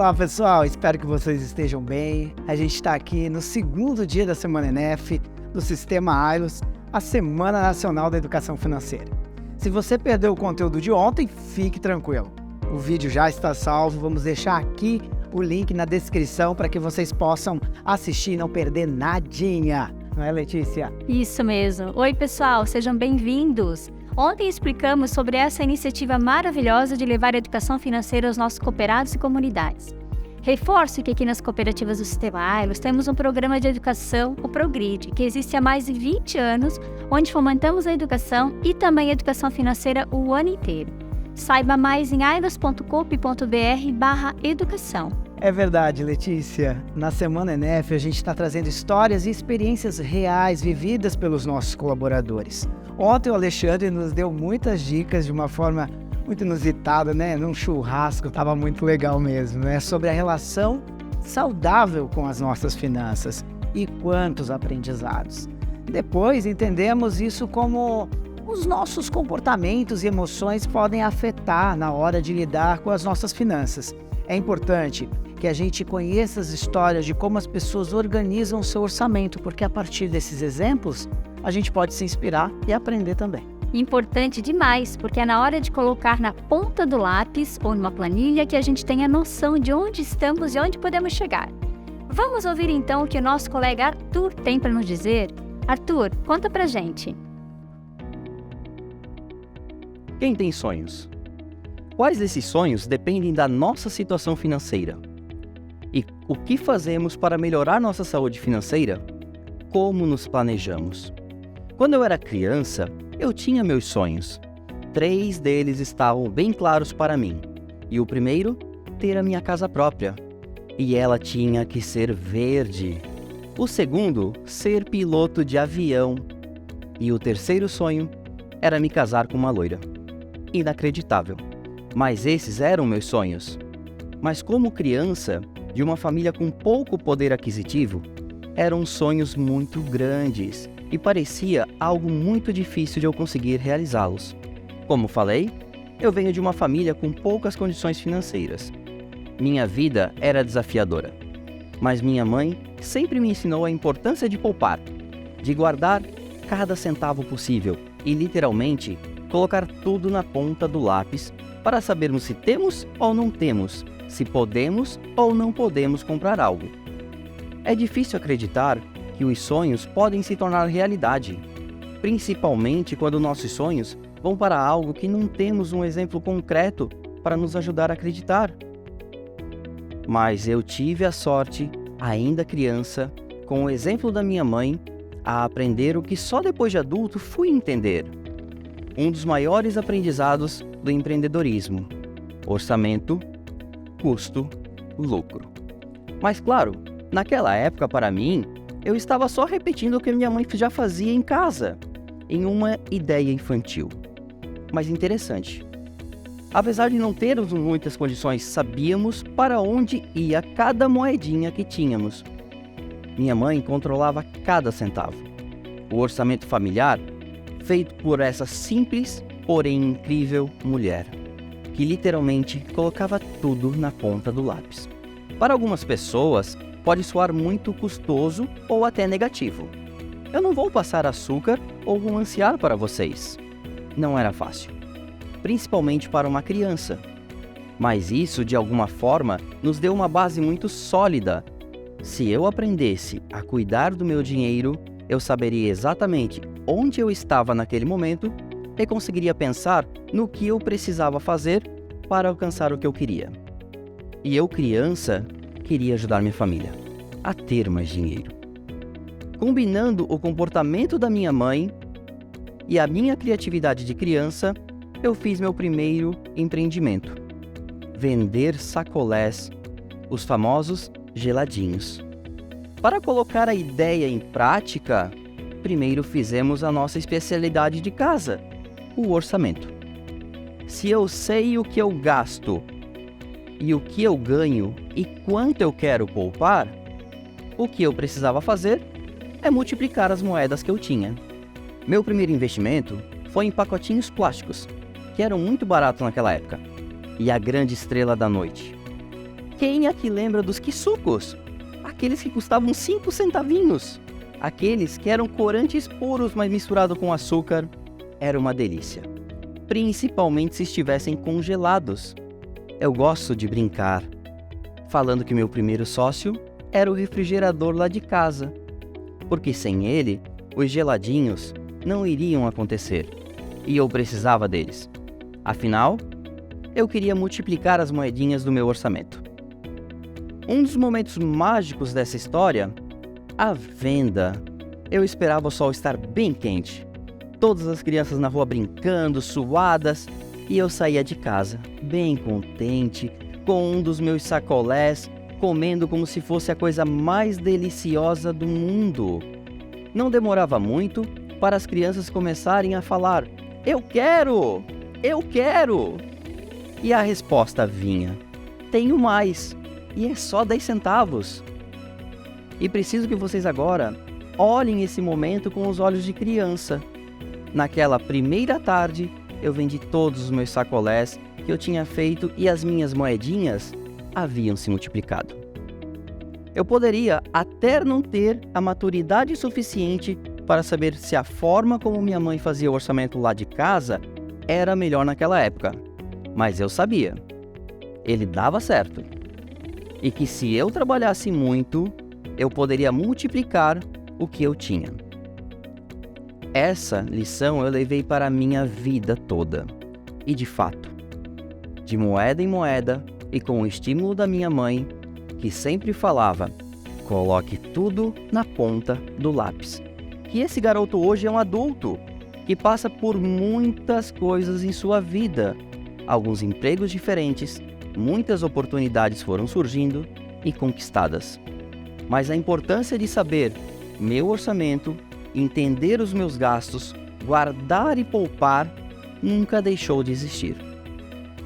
Olá pessoal, espero que vocês estejam bem. A gente está aqui no segundo dia da Semana ENEF, do Sistema AILOS, a Semana Nacional da Educação Financeira. Se você perdeu o conteúdo de ontem, fique tranquilo. O vídeo já está salvo, vamos deixar aqui o link na descrição para que vocês possam assistir e não perder nadinha. Não é, Letícia? Isso mesmo. Oi pessoal, sejam bem-vindos. Ontem explicamos sobre essa iniciativa maravilhosa de levar a educação financeira aos nossos cooperados e comunidades. Reforço que aqui nas cooperativas do Sistema AILOS temos um programa de educação, o Progride, que existe há mais de 20 anos, onde fomentamos a educação e também a educação financeira o ano inteiro. Saiba mais em ailos.coop.br/educação. É verdade, Letícia. Na Semana ENEF a gente está trazendo histórias e experiências reais vividas pelos nossos colaboradores. Ontem o Alexandre nos deu muitas dicas de uma forma muito inusitada, né? Num churrasco, estava muito legal mesmo, né? Sobre a relação saudável com as nossas finanças e quantos aprendizados. Depois entendemos isso como os nossos comportamentos e emoções podem afetar na hora de lidar com as nossas finanças. É importante que a gente conheça as histórias de como as pessoas organizam o seu orçamento, porque a partir desses exemplos, a gente pode se inspirar e aprender também. Importante demais, porque é na hora de colocar na ponta do lápis ou numa planilha que a gente tem a noção de onde estamos e onde podemos chegar. Vamos ouvir então o que o nosso colega Arthur tem para nos dizer? Arthur, conta pra gente. Quem tem sonhos? Quais desses sonhos dependem da nossa situação financeira? E o que fazemos para melhorar nossa saúde financeira? Como nos planejamos? Quando eu era criança, eu tinha meus sonhos. 3 deles estavam bem claros para mim. E o primeiro, ter a minha casa própria. E ela tinha que ser verde. O segundo, ser piloto de avião. E o terceiro sonho era me casar com uma loira. Inacreditável. Mas esses eram meus sonhos. Mas como criança, de uma família com pouco poder aquisitivo, eram sonhos muito grandes e parecia algo muito difícil de eu conseguir realizá-los. Como falei, eu venho de uma família com poucas condições financeiras. Minha vida era desafiadora, mas minha mãe sempre me ensinou a importância de poupar, de guardar cada centavo possível e, literalmente, colocar tudo na ponta do lápis para sabermos se temos ou não temos, se podemos ou não podemos comprar algo. É difícil acreditar que os sonhos podem se tornar realidade, principalmente quando nossos sonhos vão para algo que não temos um exemplo concreto para nos ajudar a acreditar. Mas eu tive a sorte, ainda criança, com o exemplo da minha mãe, a aprender o que só depois de adulto fui entender. Um dos maiores aprendizados do empreendedorismo: orçamento, custo, lucro. Mas claro, naquela época para mim, eu estava só repetindo o que minha mãe já fazia em casa, em uma ideia infantil. Mas interessante. Apesar de não termos muitas condições, sabíamos para onde ia cada moedinha que tínhamos. Minha mãe controlava cada centavo. O orçamento familiar, feito por essa simples, porém incrível mulher, que literalmente colocava tudo na ponta do lápis. Para algumas pessoas, pode soar muito custoso ou até negativo. Eu não vou passar açúcar ou romancear para vocês. Não era fácil, principalmente para uma criança. Mas isso, de alguma forma, nos deu uma base muito sólida. Se eu aprendesse a cuidar do meu dinheiro, eu saberia exatamente onde eu estava naquele momento e conseguiria pensar no que eu precisava fazer para alcançar o que eu queria. E eu, criança, queria ajudar minha família a ter mais dinheiro. Combinando o comportamento da minha mãe e a minha criatividade de criança, eu fiz meu primeiro empreendimento: vender sacolés, os famosos geladinhos. Para colocar a ideia em prática, primeiro fizemos a nossa especialidade de casa, o orçamento. Se eu sei o que eu gasto e o que eu ganho e quanto eu quero poupar, o que eu precisava fazer é multiplicar as moedas que eu tinha. Meu primeiro investimento foi em pacotinhos plásticos, que eram muito baratos naquela época, e a grande estrela da noite: Quem aqui lembra dos quisucos? Aqueles que custavam 5 centavinhos. Aqueles que eram corantes puros, mas misturado com açúcar. Era uma delícia. Principalmente se estivessem congelados. Eu gosto de brincar, falando que meu primeiro sócio era o refrigerador lá de casa. Porque sem ele, os geladinhos não iriam acontecer. E eu precisava deles. Afinal, eu queria multiplicar as moedinhas do meu orçamento. Um dos momentos mágicos dessa história, a venda. Eu esperava o sol estar bem quente. Todas as crianças na rua brincando, suadas, e eu saía de casa, bem contente, com um dos meus sacolés, comendo como se fosse a coisa mais deliciosa do mundo. Não demorava muito para as crianças começarem a falar: "Eu quero! Eu quero!" E a resposta vinha: "Tenho mais, e é só 10 centavos." E preciso que vocês agora olhem esse momento com os olhos de criança. Naquela primeira tarde, eu vendi todos os meus sacolés que eu tinha feito e as minhas moedinhas haviam se multiplicado. Eu poderia até não ter a maturidade suficiente para saber se a forma como minha mãe fazia o orçamento lá de casa era melhor naquela época. Mas eu sabia. Ele dava certo. E que se eu trabalhasse muito, eu poderia multiplicar o que eu tinha. Essa lição eu levei para a minha vida toda. E de fato, de moeda em moeda e com o estímulo da minha mãe, que sempre falava: "Coloque tudo na ponta do lápis." Que esse garoto hoje é um adulto, que passa por muitas coisas em sua vida. Alguns empregos diferentes, muitas oportunidades foram surgindo e conquistadas. Mas a importância de saber meu orçamento, entender os meus gastos, guardar e poupar, nunca deixou de existir.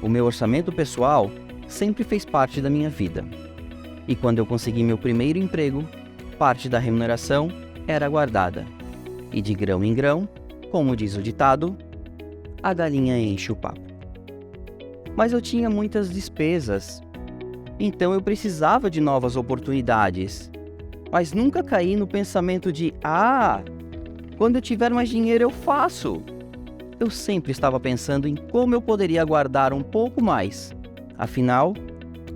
O meu orçamento pessoal sempre fez parte da minha vida. E quando eu consegui meu primeiro emprego, parte da remuneração era guardada. E de grão em grão, como diz o ditado, a galinha enche o papo. Mas eu tinha muitas despesas, então eu precisava de novas oportunidades. Mas nunca caí no pensamento de: quando eu tiver mais dinheiro eu faço. Eu sempre estava pensando em como eu poderia guardar um pouco mais. Afinal,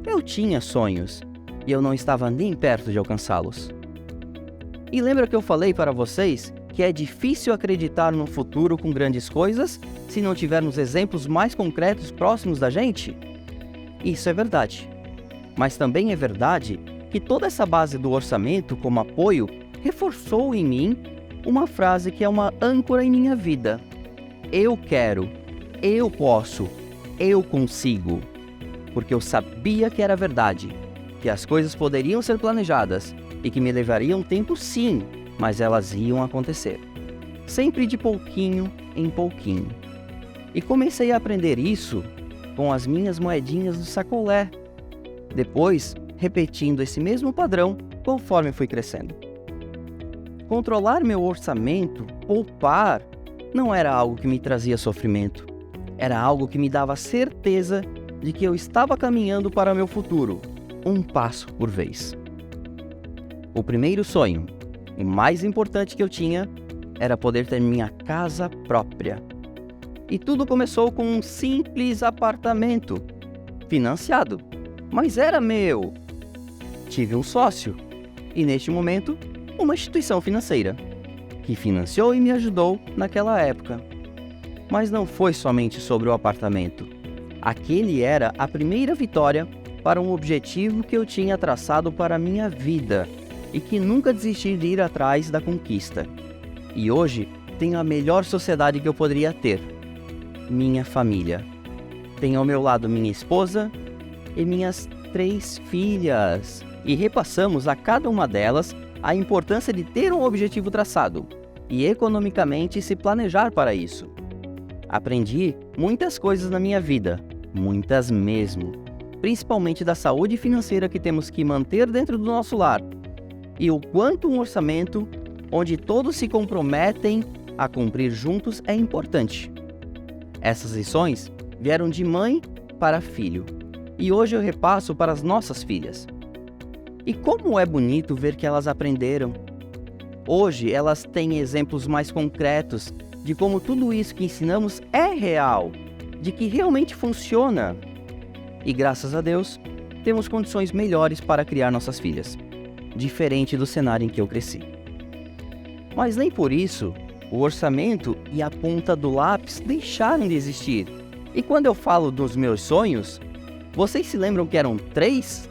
eu tinha sonhos e eu não estava nem perto de alcançá-los. E lembra que eu falei para vocês que é difícil acreditar no futuro com grandes coisas se não tivermos exemplos mais concretos próximos da gente? Isso é verdade. Mas também é verdade que toda essa base do orçamento como apoio reforçou em mim uma frase que é uma âncora em minha vida: eu quero, eu posso, eu consigo. Porque eu sabia que era verdade, que as coisas poderiam ser planejadas e que me levariam tempo sim, mas elas iam acontecer. Sempre de pouquinho em pouquinho. E comecei a aprender isso com as minhas moedinhas do sacolé. Depois, repetindo esse mesmo padrão conforme fui crescendo. Controlar meu orçamento, poupar, não era algo que me trazia sofrimento. Era algo que me dava certeza de que eu estava caminhando para meu futuro, um passo por vez. O primeiro sonho, o mais importante que eu tinha, era poder ter minha casa própria. E tudo começou com um simples apartamento, financiado, mas era meu. Tive um sócio e, neste momento, uma instituição financeira, que financiou e me ajudou naquela época. Mas não foi somente sobre o apartamento. Aquele era a primeira vitória para um objetivo que eu tinha traçado para a minha vida e que nunca desisti de ir atrás da conquista. E hoje tenho a melhor sociedade que eu poderia ter: minha família. Tenho ao meu lado minha esposa e minhas 3 filhas. E repassamos a cada uma delas a importância de ter um objetivo traçado e economicamente se planejar para isso. Aprendi muitas coisas na minha vida, muitas mesmo, principalmente da saúde financeira que temos que manter dentro do nosso lar e o quanto um orçamento onde todos se comprometem a cumprir juntos é importante. Essas lições vieram de mãe para filho e hoje eu repasso para as nossas filhas. E como é bonito ver que elas aprenderam. Hoje elas têm exemplos mais concretos de como tudo isso que ensinamos é real, de que realmente funciona. E graças a Deus, temos condições melhores para criar nossas filhas, diferente do cenário em que eu cresci. Mas nem por isso, o orçamento e a ponta do lápis deixaram de existir. E quando eu falo dos meus sonhos, vocês se lembram que eram 3?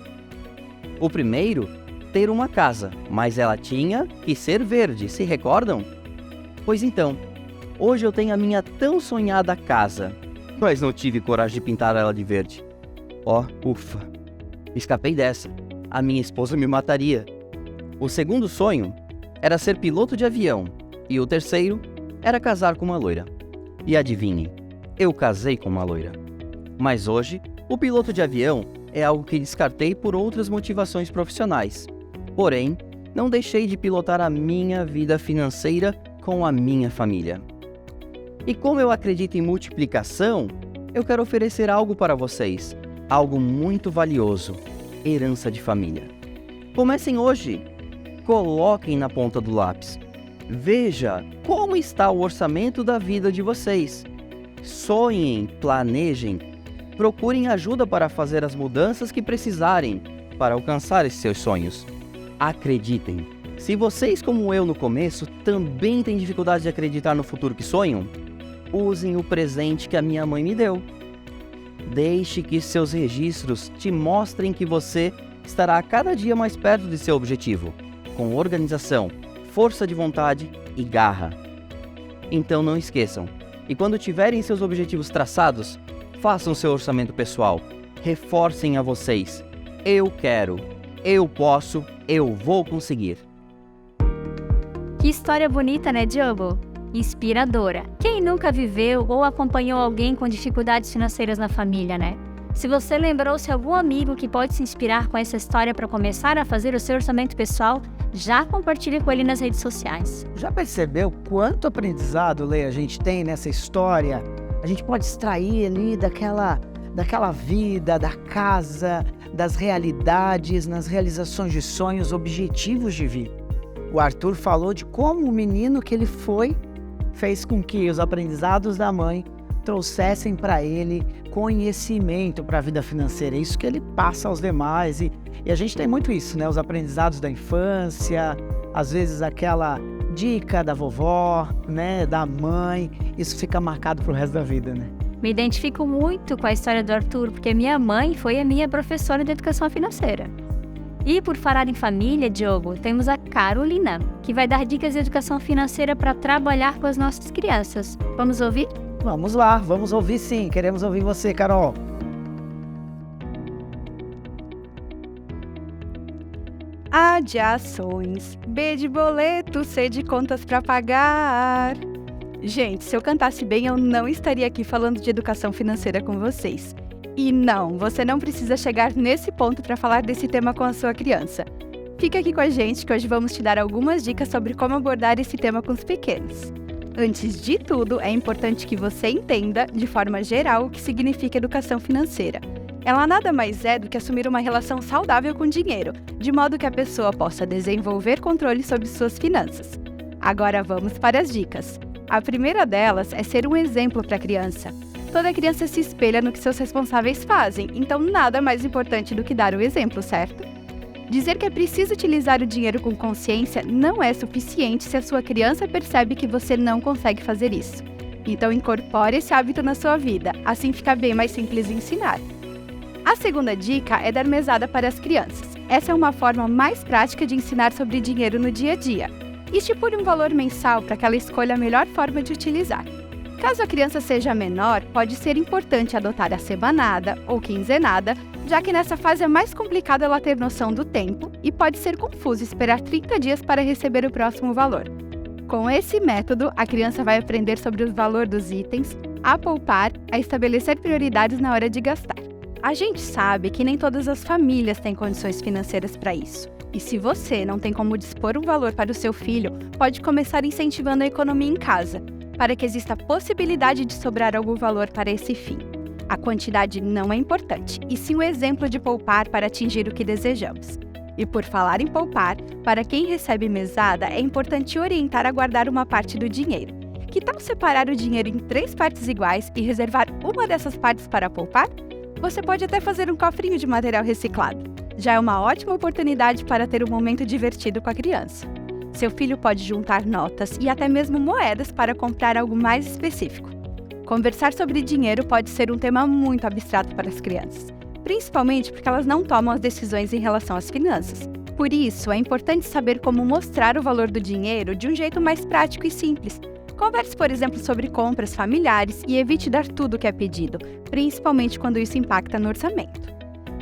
O primeiro, ter uma casa, mas ela tinha que ser verde, se recordam? Pois então, hoje eu tenho a minha tão sonhada casa, mas não tive coragem de pintar ela de verde. Ufa, escapei dessa. A minha esposa me mataria. O segundo sonho era ser piloto de avião, e o terceiro era casar com uma loira. E adivinhem, eu casei com uma loira. Mas hoje, o piloto de avião é algo que descartei por outras motivações profissionais. Porém, não deixei de pilotar a minha vida financeira com a minha família. E como eu acredito em multiplicação, eu quero oferecer algo para vocês, algo muito valioso, herança de família. Comecem hoje, coloquem na ponta do lápis. Veja como está o orçamento da vida de vocês. Sonhem, planejem, procurem ajuda para fazer as mudanças que precisarem para alcançar esses seus sonhos. Acreditem, se vocês, como eu no começo, também têm dificuldade de acreditar no futuro que sonham, usem o presente que a minha mãe me deu. Deixe que seus registros te mostrem que você estará a cada dia mais perto de seu objetivo, com organização, força de vontade e garra. Então não esqueçam, e quando tiverem seus objetivos traçados, façam seu orçamento pessoal, reforcem a vocês. Eu quero, eu posso, eu vou conseguir. Que história bonita, né, Diogo? Inspiradora. Quem nunca viveu ou acompanhou alguém com dificuldades financeiras na família, né? Se você lembrou-se algum amigo que pode se inspirar com essa história para começar a fazer o seu orçamento pessoal, já compartilhe com ele nas redes sociais. Já percebeu quanto aprendizado, Lê, a gente tem nessa história? A gente pode extrair ali daquela vida, da casa, das realidades, nas realizações de sonhos, objetivos de vida. O Arthur falou de como o menino que ele foi fez com que os aprendizados da mãe trouxessem para ele conhecimento para a vida financeira. É isso que ele passa aos demais. E a gente tem muito isso, né? Os aprendizados da infância, às vezes aquela dica da vovó, né? Da mãe. Isso fica marcado pro resto da vida, né? Me identifico muito com a história do Arthur, porque minha mãe foi a minha professora de educação financeira. E por falar em família, Diogo, temos a Carolina, que vai dar dicas de educação financeira para trabalhar com as nossas crianças. Vamos ouvir? Vamos lá, vamos ouvir sim. Queremos ouvir você, Carol. A de ações, B de boleto, C de contas para pagar. Gente, se eu cantasse bem, eu não estaria aqui falando de educação financeira com vocês. E não, você não precisa chegar nesse ponto para falar desse tema com a sua criança. Fica aqui com a gente que hoje vamos te dar algumas dicas sobre como abordar esse tema com os pequenos. Antes de tudo, é importante que você entenda, de forma geral, o que significa educação financeira. Ela nada mais é do que assumir uma relação saudável com o dinheiro, de modo que a pessoa possa desenvolver controle sobre suas finanças. Agora vamos para as dicas. A primeira delas é ser um exemplo para a criança. Toda criança se espelha no que seus responsáveis fazem, então nada mais importante do que dar o exemplo, certo? Dizer que é preciso utilizar o dinheiro com consciência não é suficiente se a sua criança percebe que você não consegue fazer isso. Então incorpore esse hábito na sua vida, assim fica bem mais simples de ensinar. A segunda dica é dar mesada para as crianças. Essa é uma forma mais prática de ensinar sobre dinheiro no dia a dia. Estipule um valor mensal para que ela escolha a melhor forma de utilizar. Caso a criança seja menor, pode ser importante adotar a semanada ou quinzenada, já que nessa fase é mais complicado ela ter noção do tempo e pode ser confuso esperar 30 dias para receber o próximo valor. Com esse método, a criança vai aprender sobre o valor dos itens, a poupar, a estabelecer prioridades na hora de gastar. A gente sabe que nem todas as famílias têm condições financeiras para isso. E se você não tem como dispor um valor para o seu filho, pode começar incentivando a economia em casa, para que exista a possibilidade de sobrar algum valor para esse fim. A quantidade não é importante, e sim o exemplo de poupar para atingir o que desejamos. E por falar em poupar, para quem recebe mesada, é importante orientar a guardar uma parte do dinheiro. Que tal separar o dinheiro em 3 partes iguais e reservar uma dessas partes para poupar? Você pode até fazer um cofrinho de material reciclado. Já é uma ótima oportunidade para ter um momento divertido com a criança. Seu filho pode juntar notas e até mesmo moedas para comprar algo mais específico. Conversar sobre dinheiro pode ser um tema muito abstrato para as crianças, principalmente porque elas não tomam as decisões em relação às finanças. Por isso, é importante saber como mostrar o valor do dinheiro de um jeito mais prático e simples. Converse, por exemplo, sobre compras familiares e evite dar tudo o que é pedido, principalmente quando isso impacta no orçamento.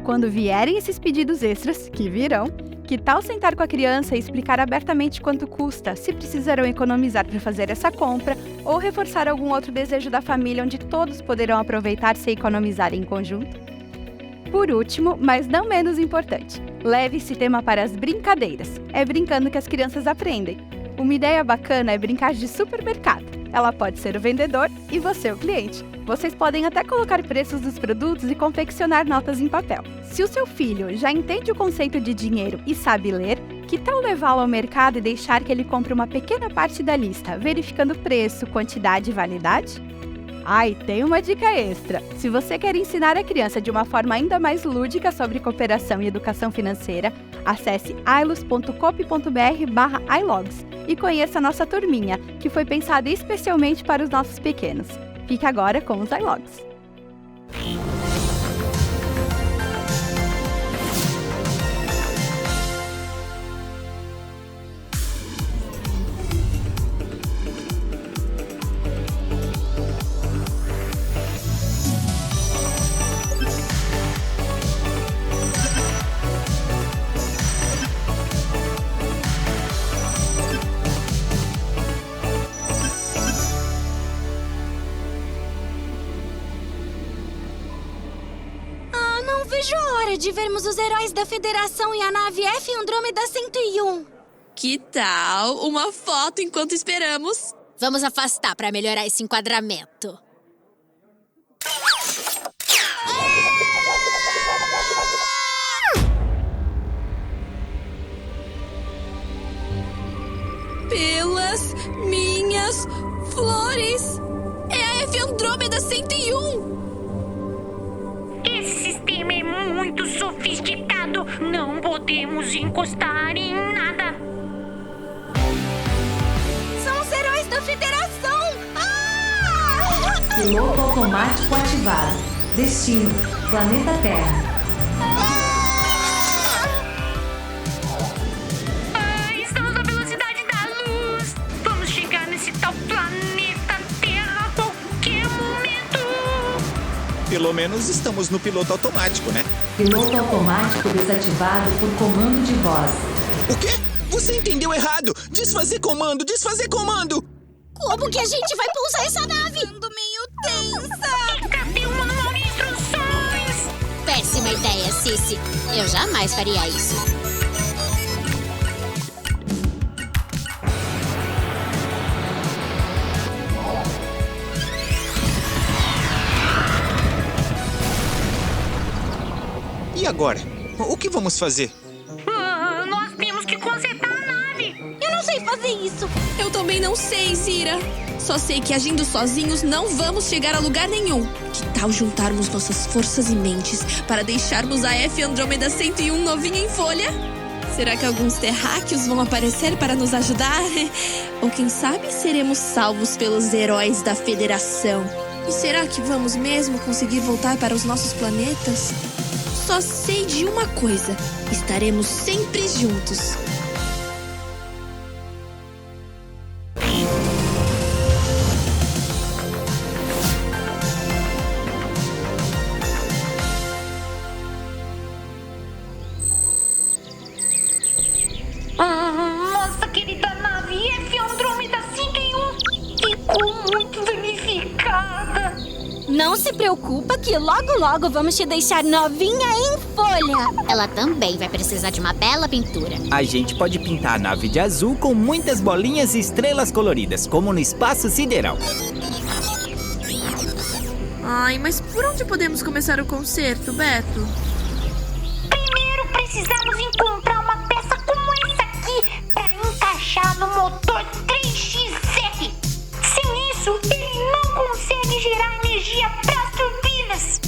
Quando vierem esses pedidos extras, que virão, que tal sentar com a criança e explicar abertamente quanto custa, se precisarão economizar para fazer essa compra ou reforçar algum outro desejo da família onde todos poderão aproveitar se economizarem em conjunto? Por último, mas não menos importante, leve esse tema para as brincadeiras. É brincando que as crianças aprendem. Uma ideia bacana é brincar de supermercado. Ela pode ser o vendedor e você o cliente. Vocês podem até colocar preços dos produtos e confeccionar notas em papel. Se o seu filho já entende o conceito de dinheiro e sabe ler, que tal levá-lo ao mercado e deixar que ele compre uma pequena parte da lista, verificando preço, quantidade e validade? E tem uma dica extra. Se você quer ensinar a criança de uma forma ainda mais lúdica sobre cooperação e educação financeira, acesse ailos.coop.br/ilogs e conheça a nossa turminha, que foi pensada especialmente para os nossos pequenos. Fique agora com os iLogs. Não vejo a hora de vermos os heróis da Federação e a nave F Andrômeda 101. Que tal uma foto enquanto esperamos? Vamos afastar para melhorar esse enquadramento. Pelas minhas flores! É a F Andrômeda 101! Esse sistema é muito sofisticado. Não podemos encostar em nada. São os heróis da Federação! Piloto automático ativado. Destino: Planeta Terra. Estamos na velocidade da luz. Vamos chegar nesse tal planeta Terra a qualquer momento. Pelo menos estamos no piloto automático, né? Piloto automático desativado por comando de voz. O quê? Você entendeu errado! Desfazer comando! Desfazer comando! Como que a gente vai pousar essa nave? Ando meio tensa. Cadê o manual de instruções? Péssima ideia, Cici. Eu jamais faria isso. E agora? O que vamos fazer? Nós temos que consertar a nave. Eu não sei fazer isso. Eu também não sei, Zira. Só sei que agindo sozinhos não vamos chegar a lugar nenhum. Que tal juntarmos nossas forças e mentes para deixarmos a F Andrômeda 101 novinha em folha? Será que alguns terráqueos vão aparecer para nos ajudar? Ou quem sabe seremos salvos pelos heróis da Federação? E será que vamos mesmo conseguir voltar para os nossos planetas? Só sei de uma coisa: estaremos sempre juntos. Nossa querida nave F Andrômeda 101 ficou muito danificada. Não se preocupa que logo vamos te deixar novinha em folha. Ela também vai precisar de uma bela pintura. A gente pode pintar a nave de azul com muitas bolinhas e estrelas coloridas, como no espaço sideral. Ai, mas por onde podemos começar o conserto, Beto? Primeiro precisamos encontrar uma peça como essa aqui para encaixar no motor 3XR. Sem isso, ele não consegue gerar energia para as turbinas.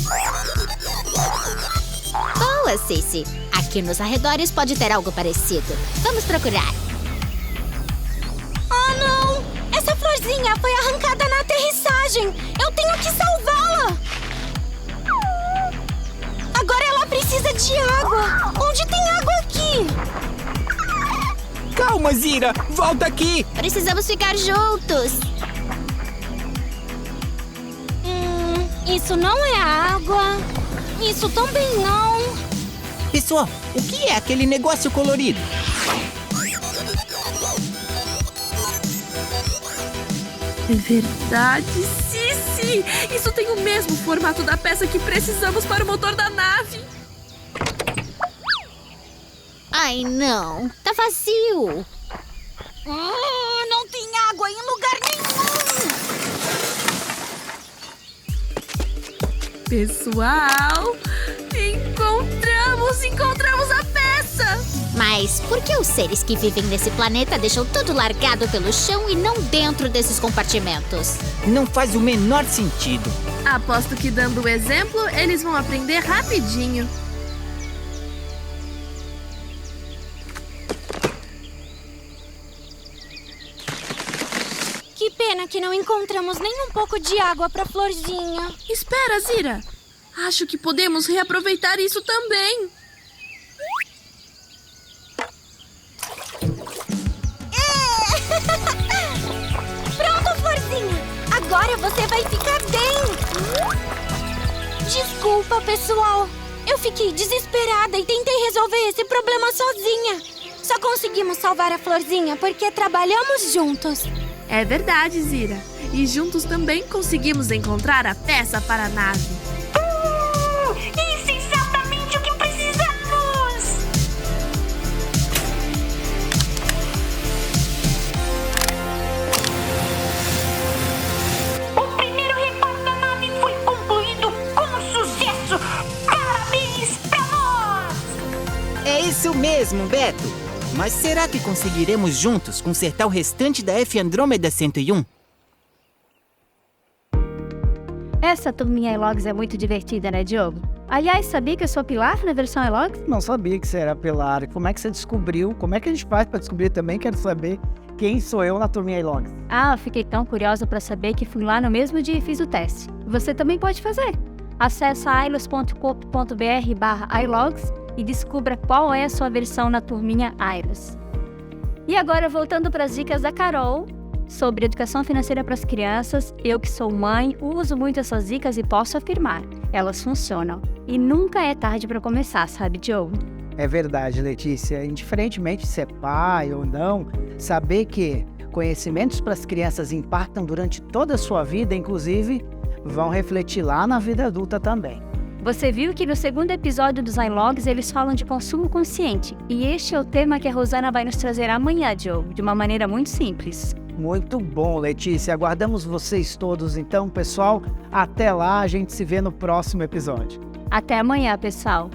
Boa, Cici. Aqui nos arredores pode ter algo parecido. Vamos procurar. Oh, não! Essa florzinha foi arrancada na aterrissagem. Eu tenho que salvá-la. Agora ela precisa de água. Onde tem água aqui? Calma, Zira! Volta aqui! Precisamos ficar juntos. Isso não é água. Isso também não. Pessoal, o que é aquele negócio colorido? É verdade, Cici! Isso tem o mesmo formato da peça que precisamos para o motor da nave. Ai, não. Tá vazio. Não tem água em lugar nenhum. Pessoal, encontramos a peça! Mas por que os seres que vivem nesse planeta deixam tudo largado pelo chão e não dentro desses compartimentos? Não faz o menor sentido. Aposto que dando o exemplo, eles vão aprender rapidinho. Que pena que não encontramos nem um pouco de água pra florzinha. Espera, Zira. Acho que podemos reaproveitar isso também. Pronto, florzinha. Agora você vai ficar bem. Desculpa, pessoal. Eu fiquei desesperada e tentei resolver esse problema sozinha. Só conseguimos salvar a florzinha porque trabalhamos juntos. É verdade, Zira. E juntos também conseguimos encontrar a peça para a nave. Isso é exatamente o que precisamos! O primeiro reparo da nave foi concluído com sucesso! Parabéns pra nós! É isso mesmo, Beto. Mas será que conseguiremos juntos consertar o restante da F Andrômeda 101? Essa turminha iLogs é muito divertida, né, Diogo? Aliás, sabia que eu sou Pilar na versão iLogs? Não sabia que você era Pilar. Como é que você descobriu? Como é que a gente faz para descobrir também? Quero saber quem sou eu na turminha iLogs. Ah, eu fiquei tão curiosa para saber que fui lá no mesmo dia e fiz o teste. Você também pode fazer. Acesse ailos.com.br/ilogs e descubra qual é a sua versão na turminha Airos. E agora, voltando para as dicas da Carol sobre educação financeira para as crianças, eu que sou mãe, uso muito essas dicas e posso afirmar, elas funcionam. E nunca é tarde para começar, sabe, Diogo? É verdade, Letícia. Indiferentemente de ser pai ou não, saber que conhecimentos para as crianças impactam durante toda a sua vida, inclusive, vão refletir lá na vida adulta também. Você viu que no segundo episódio dos iLogs eles falam de consumo consciente. E este é o tema que a Rosana vai nos trazer amanhã, Diogo, de uma maneira muito simples. Muito bom, Letícia. Aguardamos vocês todos então, pessoal. Até lá, a gente se vê no próximo episódio. Até amanhã, pessoal.